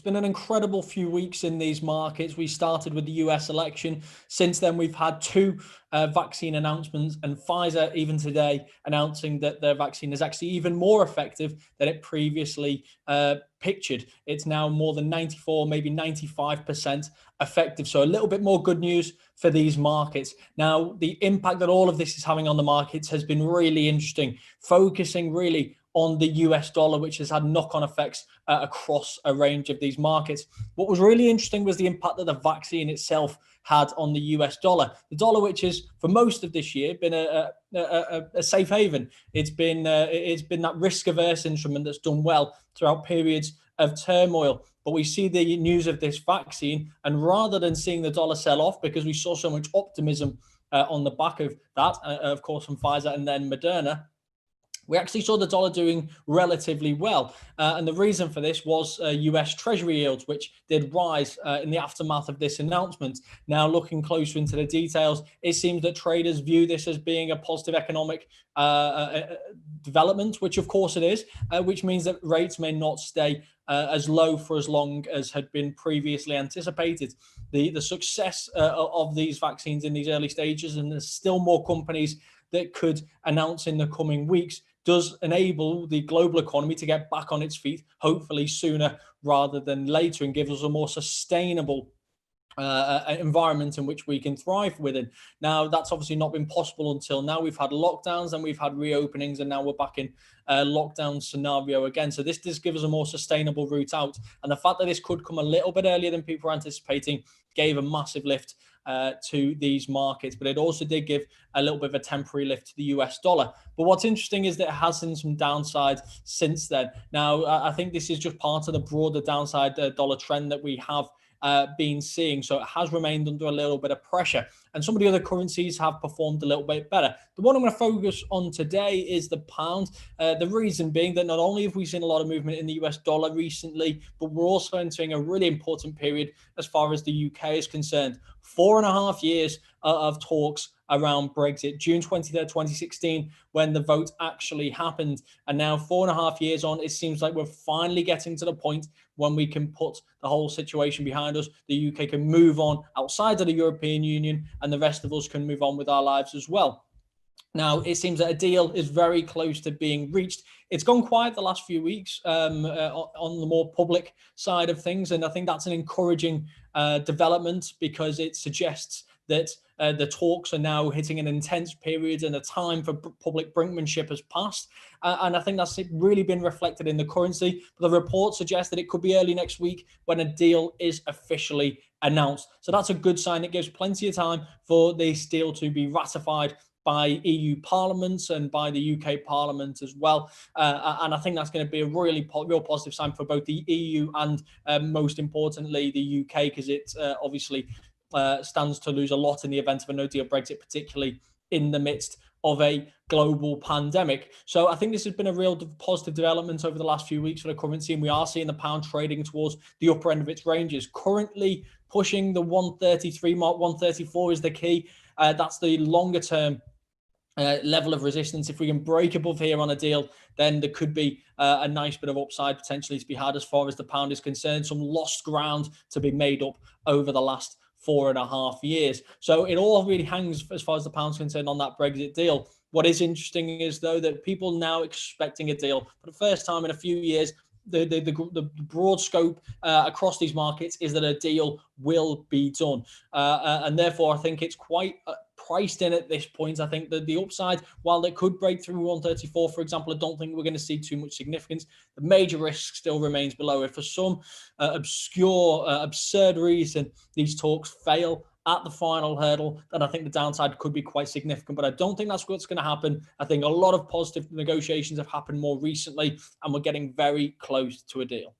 It's been an incredible few weeks in these markets. We started with the US election. Since then, we've had two vaccine announcements, and Pfizer, even today, announcing that their vaccine is actually even more effective than it previously pictured. It's now more than 94, maybe 95% effective. So a little bit more good news for these markets. Now, the impact that all of this is having on the markets has been really interesting, focusing really on the US dollar, which has had knock-on effects across a range of these markets. What was really interesting was the impact that the vaccine itself had on the US dollar. The dollar, which has for most of this year been a safe haven. It's been that risk-averse instrument that's done well throughout periods of turmoil. But we see the news of this vaccine, and rather than seeing the dollar sell off because we saw so much optimism on the back of that, of course, from Pfizer and then Moderna, we actually saw the dollar doing relatively well. And the reason for this was US Treasury yields, which did rise in the aftermath of this announcement. Now, looking closer into the details, it seems that traders view this as being a positive economic development, which of course it is, which means that rates may not stay as low for as long as had been previously anticipated. The success of these vaccines in these early stages, and there's still more companies that could announce in the coming weeks, does enable the global economy to get back on its feet, hopefully sooner rather than later, and gives us a more sustainable environment in which we can thrive within. Now, that's obviously not been possible until now. We've had lockdowns and we've had reopenings, and now we're back in a lockdown scenario again. So this does give us a more sustainable route out. And the fact that this could come a little bit earlier than people were anticipating gave a massive lift to these markets, but it also did give a little bit of a temporary lift to the US dollar. But what's interesting is that it has seen some downside since then. Now, I think this is just part of the broader downside dollar trend that we have been seeing. So it has remained under a little bit of pressure, and some of the other currencies have performed a little bit better. The one I'm going to focus on today is the pound. The reason being that not only have we seen a lot of movement in the US dollar recently, but we're also entering a really important period as far as the UK is concerned. 4.5 years of talks around Brexit, June 23rd, 2016, when the vote actually happened. And now 4.5 years on, it seems like we're finally getting to the point when we can put the whole situation behind us. The UK can move on outside of the European Union, and the rest of us can move on with our lives as well. Now, it seems that a deal is very close to being reached. It's gone quiet the last few weeks on the more public side of things, and I think that's an encouraging development, because it suggests that the talks are now hitting an intense period, and the time for public brinkmanship has passed. And I think that's really been reflected in the currency. But the report suggests that it could be early next week when a deal is officially announced. So that's a good sign. It gives plenty of time for this deal to be ratified by EU Parliament and by the UK Parliament as well. And I think that's going to be a real positive sign for both the EU and most importantly, the UK, because it obviously stands to lose a lot in the event of a no-deal Brexit, particularly in the midst of a global pandemic. So I think this has been a real positive development over the last few weeks for the currency, and we are seeing the pound trading towards the upper end of its ranges, currently pushing the 133 mark. 134 is the key. That's the longer term level of resistance. If we can break above here on a deal, then there could be a nice bit of upside potentially to be had as far as the pound is concerned. Some lost ground to be made up over the last 4.5 years. So it all really hangs, as far as the pound's concerned, on that Brexit deal. What is interesting is, though, that people now expecting a deal for the first time in a few years. The broad scope across these markets is that a deal will be done, and therefore I think it's quite priced in at this point. I think that the upside, while it could break through 134, for example, I don't think we're going to see too much significance. The major risk still remains below. If for some obscure, absurd reason these talks fail at the final hurdle, then I think the downside could be quite significant. But I don't think that's what's going to happen. I think a lot of positive negotiations have happened more recently, and we're getting very close to a deal.